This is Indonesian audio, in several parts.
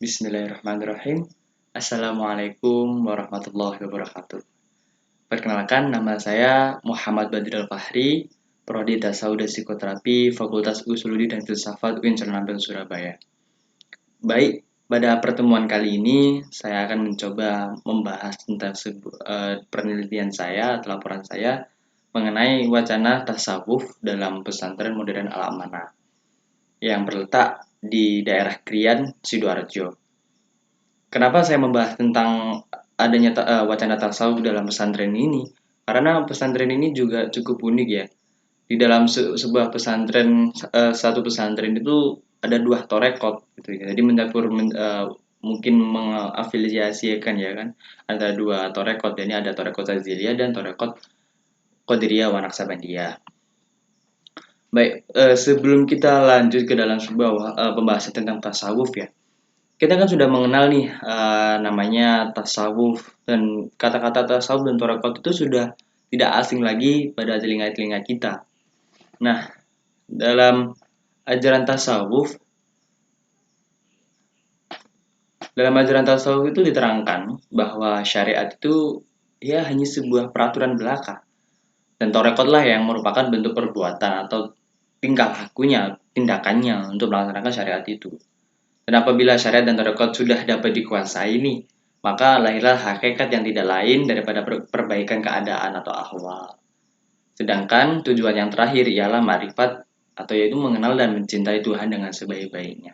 Bismillahirrahmanirrahim. Assalamualaikum warahmatullahi wabarakatuh. Perkenalkan, nama saya Muhammad Badril Fahri, Prodi Tasawuf dan Psikoterapi, Fakultas Usuluddin dan Filsafat UIN Cernampil Surabaya. Baik, pada pertemuan kali ini saya akan mencoba membahas tentang penelitian saya atau laporan saya mengenai wacana tasawuf dalam pesantren modern Al-Amanah yang terletak di daerah Krian, Sidoarjo. Kenapa saya membahas tentang adanya wacana tasawuf dalam pesantren ini? Karena pesantren ini juga cukup unik ya. Di dalam sebuah pesantren, satu pesantren itu ada dua torekot gitu ya. Jadi mungkin mengafiliasikan ya kan ada dua torekot. Ini ada torekot Zaziliyah dan torekot Qadiriyah wa Naqsabandiyah. Baik, sebelum kita lanjut ke dalam sebuah pembahasan tentang tasawuf ya, kita kan sudah mengenal nih namanya tasawuf, dan kata-kata tasawuf dan tarekat itu sudah tidak asing lagi pada telinga-telinga kita. Nah, dalam ajaran tasawuf, itu diterangkan bahwa syariat itu ya hanya sebuah peraturan belaka, dan tarekatlah yang merupakan bentuk perbuatan atau tingkah lakunya, tindakannya untuk melaksanakan syariat itu. Dan apabila syariat dan tarekat sudah dapat dikuasai nih, maka lahirlah hakikat yang tidak lain daripada perbaikan keadaan atau ahwal. Sedangkan tujuan yang terakhir ialah ma'rifat, atau yaitu mengenal dan mencintai Tuhan dengan sebaik-baiknya.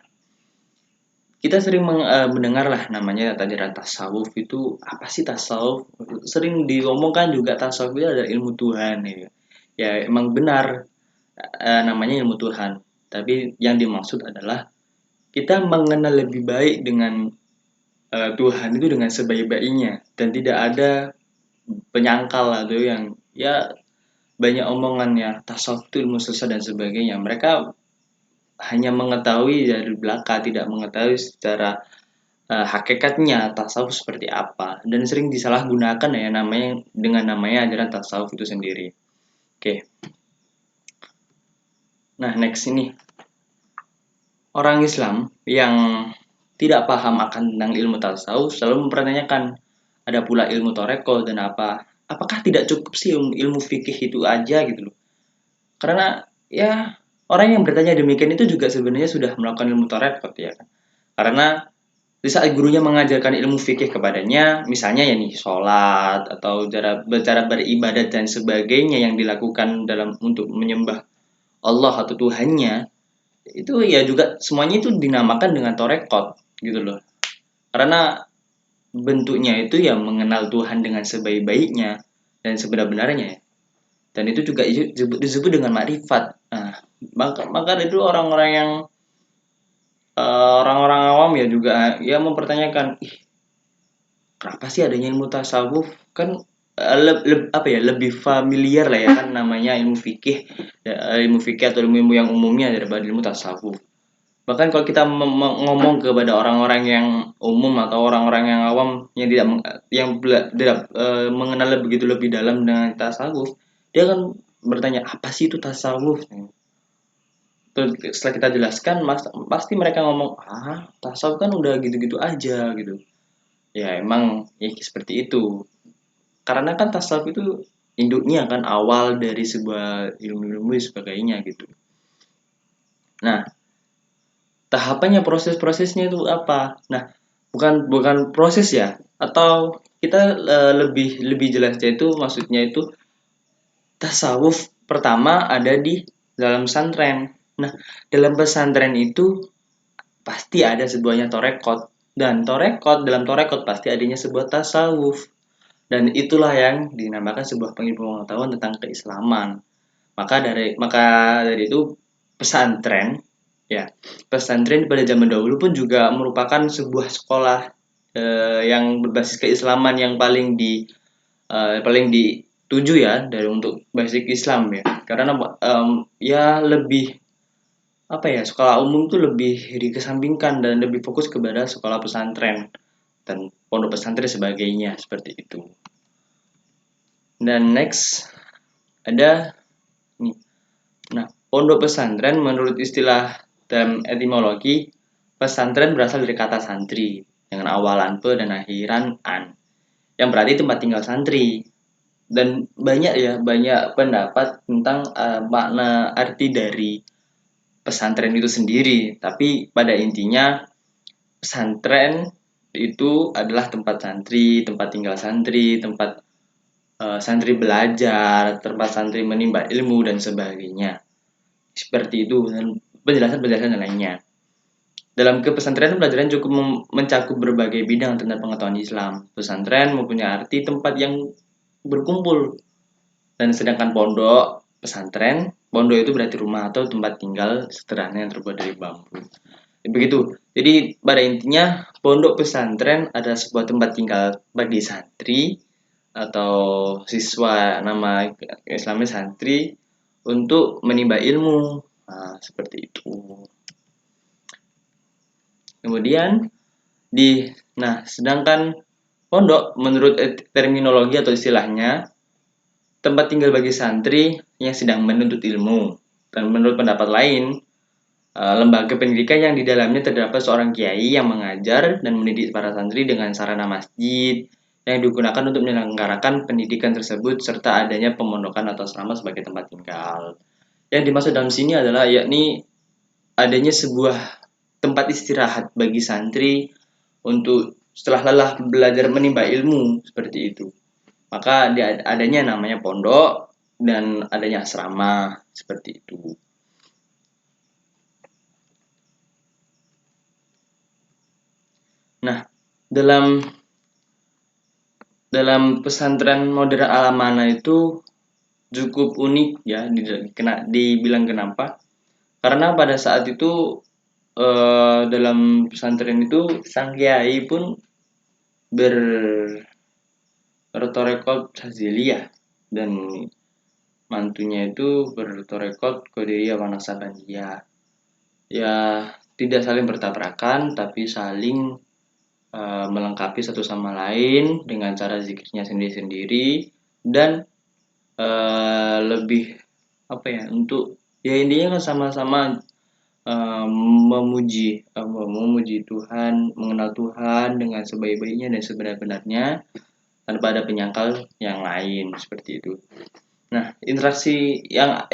Kita sering mendengar lah namanya ajaran tasawuf. Itu apa sih tasawuf? Sering diomongkan juga tasawuf itu adalah ilmu Tuhan ya. Ya emang benar, namanya ilmu Tuhan. Tapi yang dimaksud adalah kita mengenal lebih baik dengan Tuhan itu dengan sebaik-baiknya, dan tidak ada penyangkal atau yang ya banyak omongannya tasawuf itu ilmu sesat dan sebagainya. Mereka hanya mengetahui dari belaka, tidak mengetahui secara hakikatnya tasawuf seperti apa, dan sering disalahgunakan ya namanya dengan namanya ajaran tasawuf itu sendiri. Oke. Nah, next ini orang Islam yang tidak paham akan tentang ilmu tasawuf selalu mempertanyakan, ada pula ilmu toreko, dan apakah tidak cukup sih ilmu fikih itu aja gitu loh. Karena ya orang yang bertanya demikian itu juga sebenarnya sudah melakukan ilmu toreko ya kan. Karena di saat gurunya mengajarkan ilmu fikih kepadanya, misalnya ya nih sholat atau cara beribadat dan sebagainya yang dilakukan dalam untuk menyembah Allah atau Tuhannya, itu ya juga semuanya itu dinamakan dengan torekot gitu loh. Karena bentuknya itu ya mengenal Tuhan dengan sebaik-baiknya dan sebenar-benarnya. Dan itu juga disebut dengan makrifat. Nah, maka itu orang-orang awam ya juga ya mempertanyakan, kenapa sih adanya ilmu tasawuf? Kan lebih familiar lah ya kan namanya ilmu fikih atau ilmu yang umumnya daripada ilmu tasawuf. Bahkan kalau kita ngomong kepada orang-orang yang umum atau orang-orang yang awam yang tidak mengenal begitu lebih dalam dengan tasawuf, dia akan bertanya, apa sih itu tasawuf? Terus setelah kita jelaskan, pasti mereka ngomong, tasawuf kan udah gitu-gitu aja gitu. Ya emang ya seperti itu. Karena kan tasawuf itu induknya kan awal dari sebuah ilmu-ilmu dan sebagainya gitu. Nah, tahapannya, proses-prosesnya itu apa? Nah, bukan proses ya, atau kita lebih jelasnya itu maksudnya itu tasawuf pertama ada di dalam pesantren. Nah, dalam pesantren itu pasti ada sebuahnya torekot, dan dalam torekot pasti adanya sebuah tasawuf, dan itulah yang dinamakan sebuah pengetahuan tentang keislaman. Maka dari itu pesantren ya, pesantren pada zaman dahulu pun juga merupakan sebuah sekolah yang berbasis keislaman yang paling dituju ya dari untuk basic Islam ya. Karena ya lebih apa ya, sekolah umum itu lebih dikesampingkan dan lebih fokus kepada sekolah pesantren dan pondok pesantren sebagainya seperti itu. Dan next ada nih. Nah, pondok pesantren menurut istilah dalam etimologi pesantren berasal dari kata santri dengan awalan pe dan akhiran an, yang berarti tempat tinggal santri. Dan banyak pendapat tentang makna arti dari pesantren itu sendiri. Tapi pada intinya pesantren itu adalah tempat santri, tempat tinggal santri, tempat santri belajar, tempat santri menimba ilmu dan sebagainya. Seperti itu dan penjelasan-penjelasan lainnya. Dalam kepesantrenan pelajaran cukup mencakup berbagai bidang tentang pengetahuan Islam. Pesantren mempunyai arti tempat yang berkumpul, dan sedangkan pondok itu berarti rumah atau tempat tinggal sederhana yang terbuat dari bambu. Begitu. Jadi pada intinya pondok pesantren adalah sebuah tempat tinggal bagi santri atau siswa, nama Islamnya santri, untuk menimba ilmu. Nah, seperti itu. Kemudian sedangkan pondok menurut terminologi atau istilahnya tempat tinggal bagi santri yang sedang menuntut ilmu. Dan menurut pendapat lain, lembaga pendidikan yang di dalamnya terdapat seorang kiai yang mengajar dan mendidik para santri dengan sarana masjid yang digunakan untuk menyelenggarakan pendidikan tersebut, serta adanya pemondokan atau asrama sebagai tempat tinggal. Yang dimaksud dalam sini adalah yakni adanya sebuah tempat istirahat bagi santri untuk setelah lelah belajar menimba ilmu, seperti itu. Maka adanya namanya pondok dan adanya asrama, seperti itu. Nah, dalam pesantren modern Alamana itu cukup unik ya, dibilang kenapa? Karena pada saat itu dalam pesantren itu sang kiai pun bertorekot Shaziliyah dan mantunya itu bertorekot Qadiriyah wa Naqsabandiyah. Ya, tidak saling bertabrakan tapi saling melengkapi satu sama lain dengan cara zikirnya sendiri-sendiri dan lebih untuk ya intinya kan sama-sama memuji Tuhan, mengenal Tuhan dengan sebaik-baiknya dan sebenar-benarnya tanpa ada penyangkal yang lain, seperti itu. Nah, interaksi yang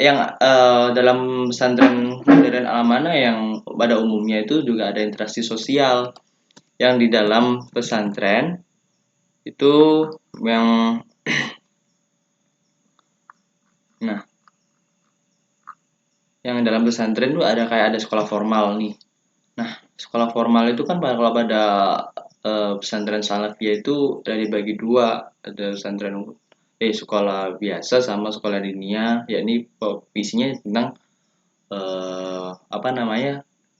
dalam pesantren modern Alamana yang pada umumnya itu juga ada interaksi sosial yang di dalam pesantren itu yang dalam pesantren itu ada sekolah formal nih. Nah, sekolah formal itu kan kalau pada pesantren Salafiyah itu dibagi dua, ada pesantren sekolah biasa sama sekolah diniyah, yakni isinya tentang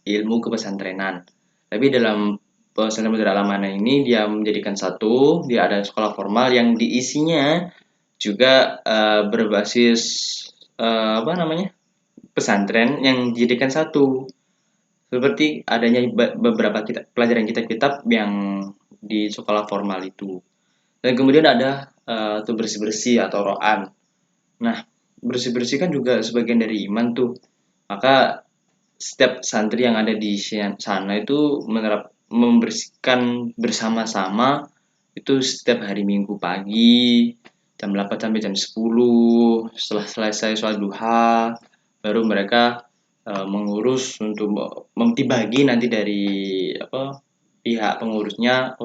ilmu kepesantrenan. Tapi dalam pesantren modern Alamana ini dia menjadikan satu, dia ada sekolah formal yang diisinya juga berbasis pesantren yang dijadikan satu. Seperti adanya beberapa pelajaran kitab-kitab yang di sekolah formal itu. Dan kemudian ada tuh bersih-bersih atau ro'an. Nah, bersih-bersih kan juga sebagian dari iman tuh. Maka setiap santri yang ada di sana itu membersihkan bersama-sama itu setiap hari Minggu pagi jam 8 sampai jam 10 setelah selesai sholat duha baru mereka mengurus untuk dibagi nanti dari pihak pengurusnya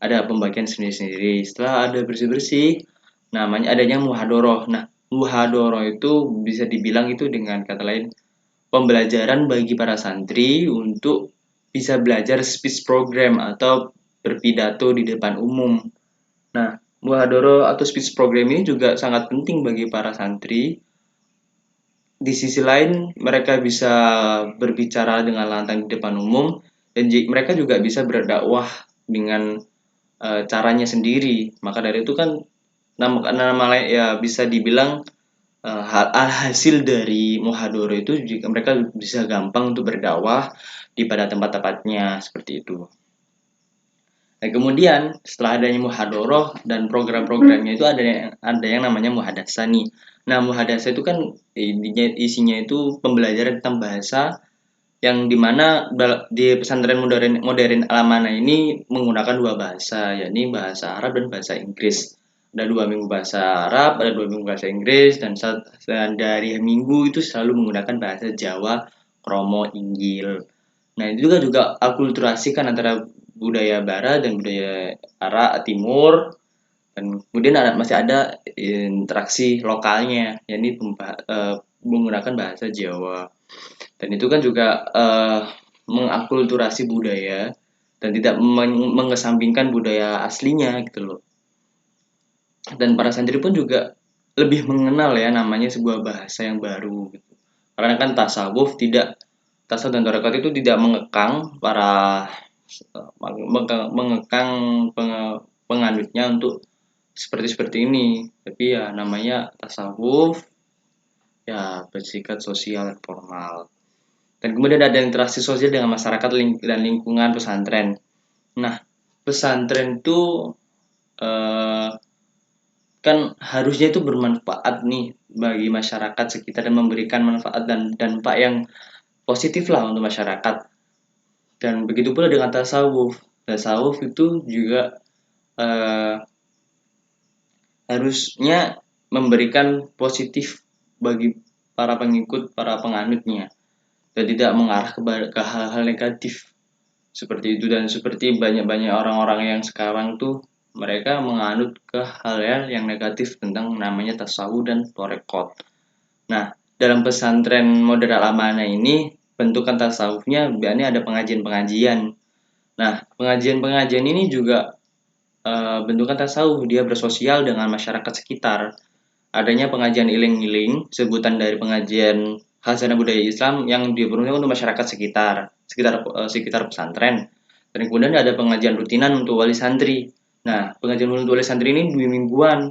ada pembagian sendiri-sendiri. Setelah ada bersih-bersih namanya adanya muhadoroh. Nah, muhadoroh itu bisa dibilang itu dengan kata lain pembelajaran bagi para santri untuk bisa belajar speech program atau berpidato di depan umum. Nah, muhadoroh atau speech program ini juga sangat penting bagi para santri. Di sisi lain, mereka bisa berbicara dengan lantang di depan umum dan mereka juga bisa berdakwah dengan caranya sendiri. Maka dari itu kan nama ya bisa dibilang hasil dari muhadoroh itu juga mereka bisa gampang untuk berdakwah pada tempat-tempatnya seperti itu. Nah, kemudian setelah adanya muhadoroh dan program-programnya itu ada yang namanya muhadasah nih. Nah, muhadasah itu kan isinya itu pembelajaran tentang bahasa yang dimana di pesantren modern Al-Amanah ini menggunakan dua bahasa, yakni bahasa Arab dan bahasa Inggris. Ada 2 minggu bahasa Arab, ada 2 minggu bahasa Inggris, dan dari minggu itu selalu menggunakan bahasa Jawa, Kromo, Inggil. Nah, itu juga akulturasi kan antara budaya Barat dan budaya Arab Timur, dan kemudian masih ada interaksi lokalnya, yakni menggunakan bahasa Jawa. Dan itu kan juga mengakulturasi budaya dan tidak mengesampingkan budaya aslinya gitu loh. Dan para santri pun juga lebih mengenal ya namanya sebuah bahasa yang baru gitu. Karena kan tasawuf dan tarekat itu tidak mengekang para mengekang penganutnya untuk seperti ini. Tapi ya namanya tasawuf, ya bersikap sosial formal. Dan kemudian ada interaksi sosial dengan masyarakat dan lingkungan pesantren. Nah, pesantren itu kan harusnya itu bermanfaat nih bagi masyarakat sekitar dan memberikan manfaat dan dampak yang positif lah untuk masyarakat. Dan begitu pula dengan tasawuf. Tasawuf itu juga harusnya memberikan positif bagi para pengikut, para penganutnya, dan tidak mengarah ke hal-hal negatif seperti itu. Dan seperti banyak-banyak orang-orang yang sekarang tuh mereka menganut ke hal yang negatif tentang namanya tasawuf dan torekot. Nah, dalam pesantren modern Al-Amanah ini bentukan tasawufnya biasanya ada pengajian-pengajian. Nah, pengajian-pengajian ini juga bentukan tasawuf, dia bersosial dengan masyarakat sekitar. Adanya pengajian iling-iling, sebutan dari pengajian khazanah budaya Islam yang diperuntukkan untuk masyarakat sekitar pesantren. Dan kemudian ada pengajian rutinan untuk wali santri. Nah, pengajian untuk wali santri ini 2 mingguan,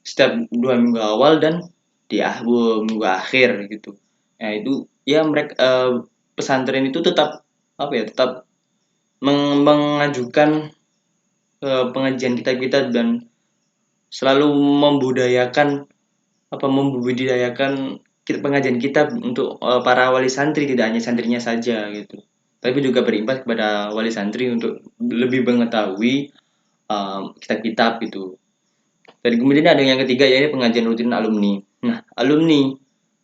setiap 2 minggu awal dan di minggu akhir gitu. Nah, itu ya mereka pesantren itu tetap tetap mengajukan pengajian kita dan selalu membudidayakan pengajian kita untuk para wali santri, tidak hanya santrinya saja gitu, tapi juga berimbas kepada wali santri untuk lebih mengetahui kitab-kitab gitu. Dan kemudian ada yang ketiga, yaitu pengajian rutin alumni. Nah, alumni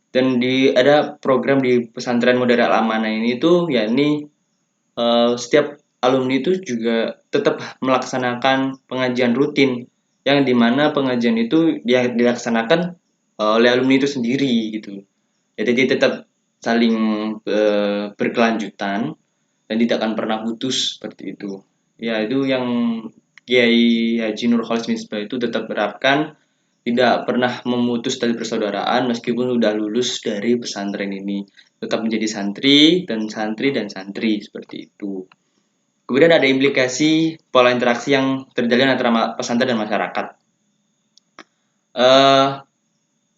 dan ada program di pesantren modern Al-Amanah ini tuh, yakni setiap alumni itu juga tetap melaksanakan pengajian rutin, yang dimana pengajian itu dilaksanakan oleh alumni itu sendiri gitu. Jadi dia tetap saling berkelanjutan dan tidak akan pernah putus seperti itu. Ya, itu yang Kiai Haji Nur Khalis Misbah itu tetap terapkan, tidak pernah memutus tali persaudaraan meskipun sudah lulus dari pesantren ini. Tetap menjadi santri dan santri seperti itu. Kemudian ada implikasi pola interaksi yang terjalin antara pesantren dan masyarakat.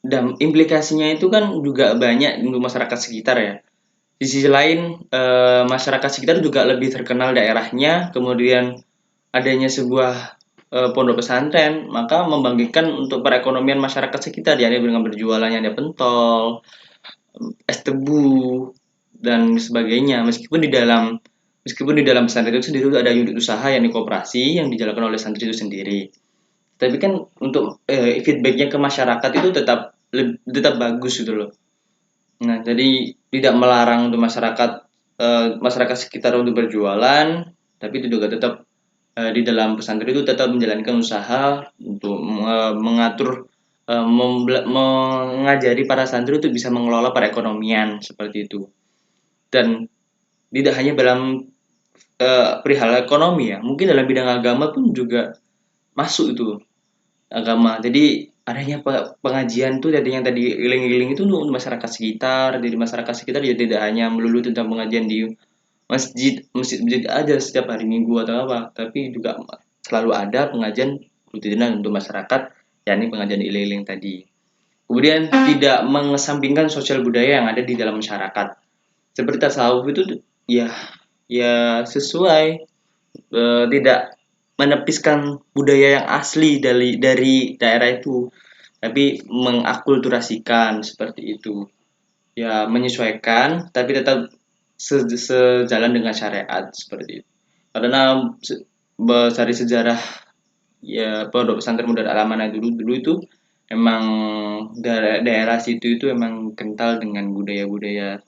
Dan implikasinya itu kan juga banyak untuk masyarakat sekitar ya. Di sisi lain, masyarakat sekitar juga lebih terkenal daerahnya, kemudian adanya sebuah pondok pesantren, maka membangkitkan untuk perekonomian masyarakat sekitar, yakni dengan berjualannya ada pentol, es tebu, dan sebagainya. Meskipun di dalam pesantren itu sendiri ada unit usaha yang koperasi yang dijalankan oleh santri itu sendiri. Tapi kan untuk feedbacknya ke masyarakat itu tetap bagus gitu loh. Nah, jadi tidak melarang untuk masyarakat sekitar untuk berjualan, tapi itu juga tetap di dalam pesantren itu tetap menjalankan usaha untuk mengatur, mengajari para santri untuk bisa mengelola perekonomian seperti itu. Dan tidak hanya dalam perihal ekonomi ya, mungkin dalam bidang agama pun juga masuk itu agama. Jadi adanya pengajian tuh tadi yang tadi iling-iling itu untuk masyarakat sekitar. Jadi masyarakat sekitar ya tidak hanya melulu tentang pengajian di masjid aja setiap hari Minggu atau apa, tapi juga selalu ada pengajian rutinan untuk masyarakat, yakni pengajian iling-iling tadi. Kemudian tidak mengesampingkan sosial budaya yang ada di dalam masyarakat. Seperti tasawuf itu ya sesuai, tidak menepiskan budaya yang asli dari daerah itu, tapi mengakulturasikan seperti itu. Ya menyesuaikan, tapi tetap sejalan dengan syariat seperti itu. Karena dari sejarah ya pondok pesantren Muda Alamana dulu itu emang daerah situ itu emang kental dengan budaya-budaya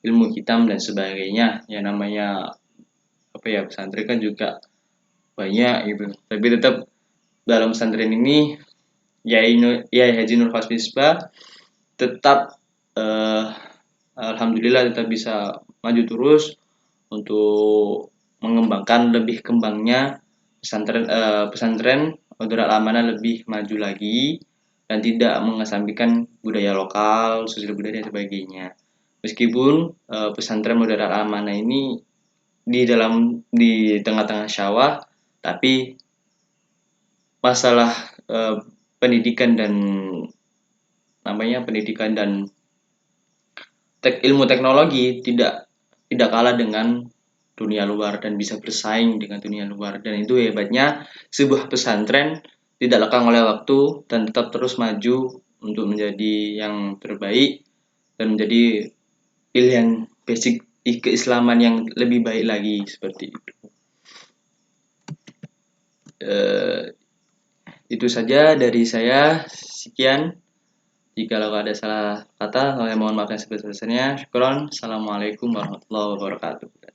ilmu hitam dan sebagainya. Ya namanya apa ya, pesantren kan juga banyak gitu. Tapi tetap dalam pesantren ini ya Haji Nur Fasmisbah tetap eh, alhamdulillah tetap bisa maju terus untuk mengembangkan lebih kembangnya pesantren Darul Amanah lebih maju lagi dan tidak mengesampingkan budaya lokal, sosial budaya dan sebagainya. Meskipun pesantren Darul Amanah ini di tengah-tengah syawah, tapi masalah eh, pendidikan dan pendidikan dan ilmu teknologi tidak kalah dengan dunia luar dan bisa bersaing dengan dunia luar, dan itu hebatnya sebuah pesantren tidak lekang oleh waktu dan tetap terus maju untuk menjadi yang terbaik dan menjadi pilihan basic keislaman yang lebih baik lagi seperti itu. Eh, itu saja dari saya, sekian. Jika ada salah kata, saya mohon maaf yang sebesar-besarnya. Syukron. Assalamualaikum warahmatullahi wabarakatuh.